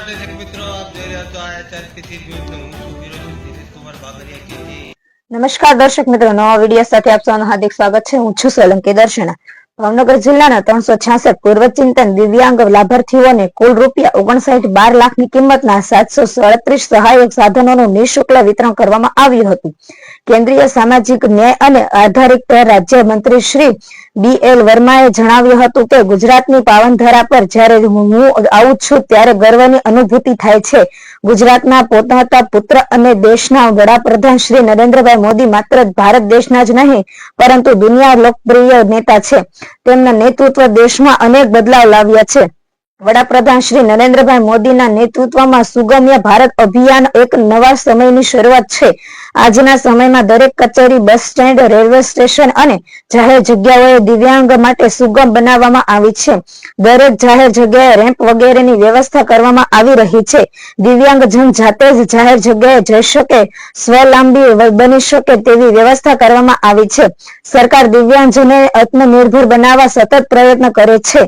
નમસ્કાર દર્શક મિત્રો, આપ જોઈ રહ્યા છો આચાર્ય ન્યૂઝ. હું છું વિરોચક દિનેશ કુમાર બાબરિયા કે નમસ્કાર દર્શક મિત્રો, નવા વિડીયો સાથે આપ સૌનું હાર્દિક સ્વાગત છે. હું છું સોલંકી દર્શના. ભાવનગર જિલ્લાના 366 પૂર્વ ચિંતન દિવ્યાંગ લાભાર્થીઓને કુલ ₹59.12 લાખની કિંમતના 737 સહાયક સાધનોનું નિઃશુલ્ક વિતરણ કરવામાં આવ્યું હતું. કેન્દ્રીય સામાજિક ન્યાય અને આધારિકતા રાજ્ય મંત્રી શ્રી BL વર્માએ જણાવ્યું હતું કે ગુજરાતની પાવનધરા પર જ્યારે હું આવું છું ત્યારે ગર્વની અનુભૂતિ થાય છે. ગુજરાતના પોતાના પુત્ર અને દેશના વડાપ્રધાન શ્રી નરેન્દ્રભાઈ મોદી માત્ર ભારત દેશના જ નહીં પરંતુ દુનિયા લોકપ્રિય નેતા છે. તેમના નેતૃત્વ દેશમાં અનેક બદલાવ લાવ્યા છે. વડાપ્રધાન શ્રી નરેન્દ્રભાઈ મોદીના નેતૃત્વમાં સુગમ્ય ભારત અભિયાન એક નવા સમયની શરૂઆત છે. આજના સમયમાં દરેક કચેરી, બસ સ્ટેન્ડ, રેલવે સ્ટેશન અને જાહેર જગ્યાઓએ દિવ્યાંગ માટે સુગમ બનાવવામાં આવી છે. દરેક જાહેર જગ્યાએ રેમ્પ વગેરેની વ્યવસ્થા કરવામાં આવી રહી છે. દિવ્યાંગજન જાતે જ જાહેર જગ્યાએ જઈ શકે, સ્વાવલંબી બની શકે તેવી વ્યવસ્થા કરવામાં આવી છે. સરકાર દિવ્યાંગજનોને આત્મનિર્ભર બનાવવા સતત પ્રયત્ન કરે છે.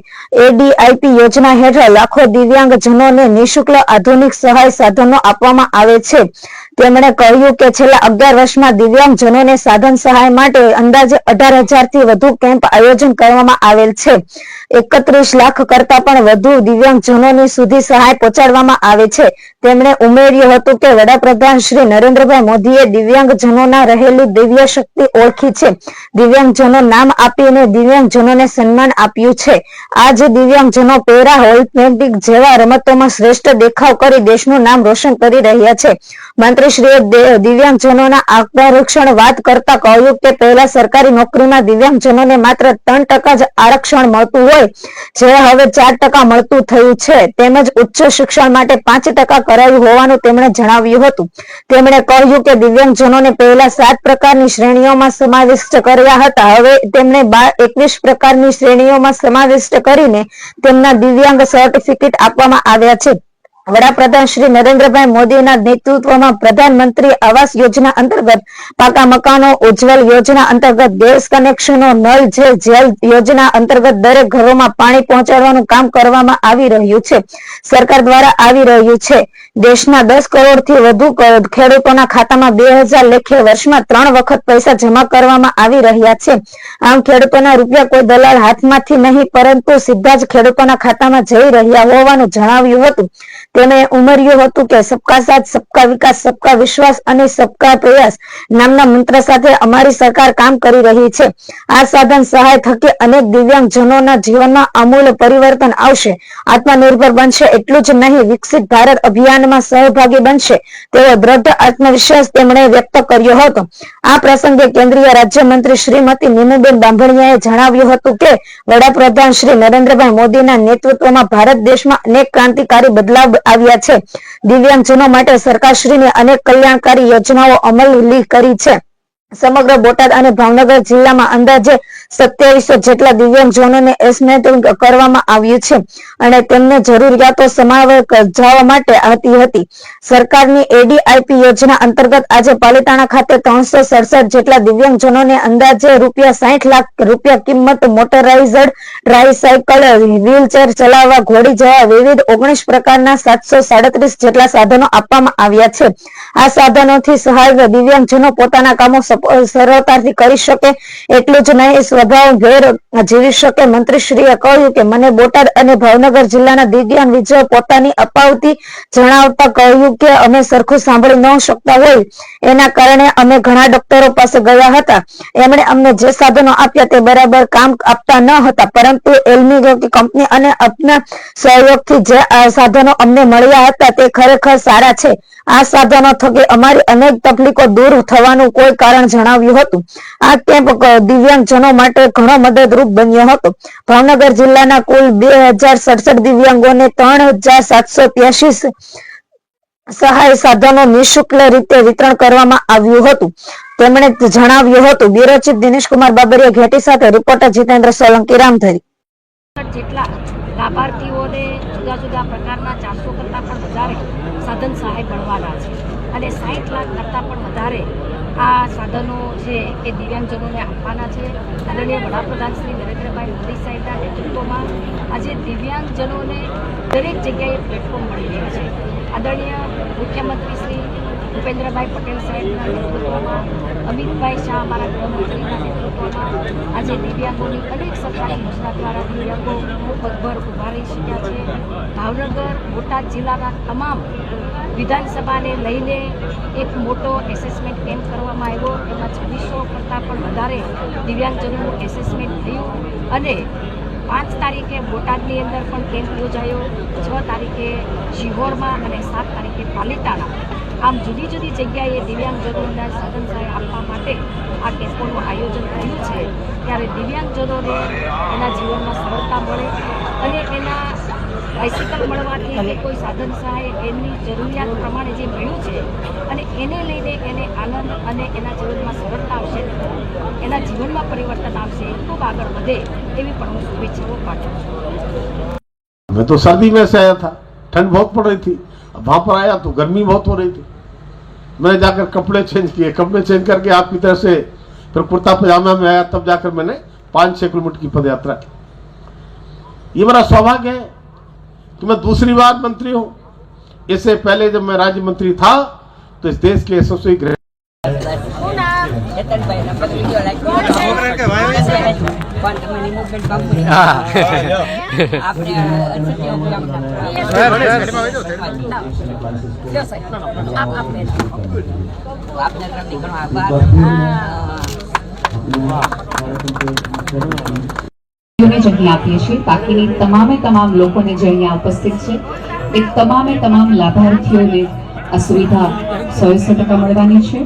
ADIP યોજના હેઠળ લાખો દિવ્યાંગજનોને નિઃશુલ્ક આધુનિક સહાય સાધનો આપવામાં આવે છે. તેમણે કહ્યું કે છેલ્લા 11 વર્ષમાં દિવ્યાંગજનોને સાધન સહાય માટે અંદાજે 18,000 થી વધુ કેમ્પ આયોજન કરવામાં આવેલ છે. 31 લાખ કરતા પણ વધુ દિવ્યાંગજનોની સુધી સહાય પહોંચાડવામાં આવે છે. તેમણે ઉમેર્યું હતું કે વડાપ્રધાન શ્રી નરેન્દ્રભાઈ મોદીએ દિવ્યાંગજનોના રહેલી દિવ્ય શક્તિ ઓળખી છે. દિવ્યાંગજનો નામ આપીને દિવ્યાંગજનોને સન્માન આપ્યું છે. આજે દિવ્યાંગજનો પેરા ઓલિમ્પિક જેવા રમતોમાં શ્રેષ્ઠ દેખાવ કરી દેશનું નામ રોશન કરી રહ્યા છે. મંત્રીશ્રીએ દિવ્યાંગજનોના આરક્ષણ વાત કરતા કહ્યું કે પહેલા સરકારી નોકરીમાં દિવ્યાંગજનોને માત્ર 3% જ આરક્ષણ મળતું હોય જે હવે 4% મળતું થયું છે. તેમજ ઉચ્ચ શિક્ષણ માટે 5% કરાયું હોવાનું તેમણે જણાવ્યું હતું. તેમણે કહ્યું કે દિવ્યાંગજનોને પહેલા 7 પ્રકારની શ્રેણીઓમાં સમાવિષ્ટ કર્યા હતા. હવે તેમણે 21 પ્રકારની શ્રેણીઓમાં સમાવિષ્ટ કરીને તેમના દિવ્યાંગ સર્ટિફિકેટ આપવામાં આવ્યા છે. વડાપ્રધાન શ્રી નરેન્દ્રભાઈ મોદીના નેતૃત્વમાં પ્રધાનમંત્રી આવાસ યોજના અંતર્ગત પાકા મકાનો, ઉજ્જવલ યોજના અંતર્ગત ગેસ કનેક્શનો, નલ જલ યોજના અંતર્ગત દરેક ઘરોમાં પાણી પહોંચાડવાનું કામ કરવામાં આવી રહ્યું છે. સરકાર દ્વારા આવી રહ્યું છે. દેશના 10 કરોડથી વધુ ખેડૂતોના ખાતામાં 2000 લેખે વર્ષમાં 3 વખત પૈસા જમા કરવામાં આવી રહ્યા છે. આમ ખેડૂતોના રૂપિયા કોઈ દલાલ હાથમાંથી નહીં પરંતુ સીધા જ ખેડૂતોના ખાતામાં જઈ રહ્યા હોવાનું જણાવ્યું હતું. તેમણે ઉમેર્યું હતું કે સબકા સાથ, સબકા વિકાસ, સબકા વિશ્વાસ અને સબકા પ્રયાસ નામના મંત્ર સાથે અમારી સરકાર કામ કરી રહી છે. આ સાધન સહાય થકી અનેક દિવ્યાંગજનોના જીવનમાં આમૂલ પરિવર્તન આવશે. આત્મનિર્ભર બનશે એટલું જ નહીં વિકસિત ભારત અભિયાનમાં સહભાગી બનશે તેવો દ્રઢ આત્મવિશ્વાસ તેમણે વ્યક્ત કર્યો હતો. આ પ્રસંગે કેન્દ્રીય રાજ્યમંત્રી શ્રીમતી નીમુબેન બાંભણિયાએ જણાવ્યું હતું કે વડાપ્રધાન શ્રી નરેન્દ્રભાઈ મોદીના નેતૃત્વમાં ભારત દેશમાં અનેક ક્રાંતિકારી બદલાવ આવ્યા છે. દિવ્યાંગજનો માટે સરકારશ્રીની અનેક કલ્યાણકારી યોજનાઓ અમલી કરી છે. સમગ્ર બોટાદ અને ભાવનગર જિલ્લામાં અંદાજે 2700 જેટલા દિવ્યાંગજનોને એસેસમેન્ટ કરવામાં આવ્યું છે અને તેમને જરૂરિયાતો સમજાવવા માટે આવતી હતી. સરકારની ADIP યોજના અંતર્ગત આજે પાલિતાણા ખાતે 367 જેટલા દિવ્યાંગજનોને અંદાજે ₹60 લાખ કિંમત મોટરાઇઝડ ટ્રાયસાયકલ, વ્હીલચેર ચલાવવા, ઘોડી જેવા વિવિધ 19 પ્રકારના 737 જેટલા સાધનો આપવામાં આવ્યા છે. આ સાધનોથી સહાય દિવ્યાંગજનો પોતાના કામો સરળતાથી કરી શકે એટલું જ નહીં સ્વભાવભેર જીવી શકે. મંત્રીશ્રીએ કહ્યું કે મને બોટાદ અને ભાવનગર જિલ્લાના દિવ્યાંગજનો પોતાની અપાવતી જણાવતા કહ્યું કે અમે સરખું સાંભળી ન શકતા હોય એના કારણે અમે ઘણા ડોક્ટરો પાસે ગયા હતા. એમણે અમને જે સાધનો આપ્યા તે બરાબર કામ આપતા ન હતા પરંતુ એલ્મી કંપની અને આપના સહયોગથી જે સાધનો અમને મળ્યા હતા તે ખરેખર સારા છે. આ સાધનો થકી અમારી અનેક તકલીફો દૂર થવાનું કોઈ કારણ જણાવ્યું હતું. આ કેમ્પ દિવ્યાંગજનો માટે ઘણો મદદરૂપ બન્યો હતો. ભાવનગર જિલ્લાના કુલ 2067 દિવ્યાંગોને 3783 સહાય સાધનો નિઃશુલ્ક રીતે વિતરણ કરવામાં આવ્યું હતું. તેમણે જણાવ્યું હતું. બ્યુરો ચીફ દિનેશ કુમાર બાબરિયા ઘેટી સાથે રિપોર્ટર જીતેન્દ્ર સોલંકી, રામધરી. જેટલા લાભાર્થીઓને જુદા જુદા પ્રકારના 400 કરતાં પણ વધારે સાધન સહાય મળવાના છે અને 60 લાખ કરતાં પણ વધારે આ સાધનો છે એ દિવ્યાંગજનોને આપવાના છે. આદરણીય વડાપ્રધાન શ્રી નરેન્દ્રભાઈ મોદી સાહેબના નેતૃત્વમાં આજે દિવ્યાંગજનોને દરેક જગ્યાએ પ્લેટફોર્મ મળી રહ્યા છે. આદરણીય મુખ્યમંત્રી શ્રી ભૂપેન્દ્રભાઈ પટેલ સાહેબના નેતૃત્વમાં, અમિતભાઈ શાહ અમારા ગૃહમંત્રીના નેતૃત્વમાં આજે દિવ્યાંગોની અનેક સરકારી યોજના દ્વારા દિવ્યાંગો પગભર ઊભા રહી શક્યા છે. ભાવનગર, બોટાદ જિલ્લાના તમામ વિધાનસભાને લઈને એક મોટો એસેસમેન્ટ કેમ્પ કરવામાં આવ્યો. એમાં 2600 કરતાં પણ વધારે દિવ્યાંગજનોનું એસેસમેન્ટ થયું અને 5 તારીખે બોટાદની અંદર પણ કેમ્પ યોજાયો, 6 તારીખે શિહોરમાં અને 7 તારીખે પાલિતાણા. આમ જુદી જુદી જગ્યાએ દિવ્યાંગજનોના સાધન સહાય આપવા માટે આ કેમ્પોનું આયોજન થયું છે. ત્યારે દિવ્યાંગજનોને એના જીવનમાં સરળતા મળે અને એના બાઇસિકલ મળવાથી કે કોઈ સાધન સહાય એમની જરૂરિયાત પ્રમાણે જે મળ્યું છે અને એને લઈને એને આનંદ અને એના જીવનમાં સરળતા આવશે, એના જીવનમાં પરિવર્તન આવશે, ખૂબ આગળ વધે એવી પણ હું શુભેચ્છાઓ પાઠવું છું. मैं तो सर्दी में से आया था, ठंड बहुत पड़ रही थी. अब वहां पर आया तो गर्मी बहुत हो रही थी. मैंने जाकर कपड़े चेंज किए, कपड़े चेंज करके आपकी तरह से फिर कुर्ता पजामा में आया. तब जाकर मैंने 5-6 किलोमीटर की पद यात्रा की. ये मेरा सौभाग्य है कि मैं दूसरी बार मंत्री हूं. इससे पहले जब मैं राज्य मंत्री था तो इस देश के यशस्वी गृह જગ્યા આપીએ છીએ. બાકીની તમામ લોકોને જે અહીંયા ઉપસ્થિત છે એ તમામ લાભાર્થીઓને આ સુવિધા 100% મળવાની છે.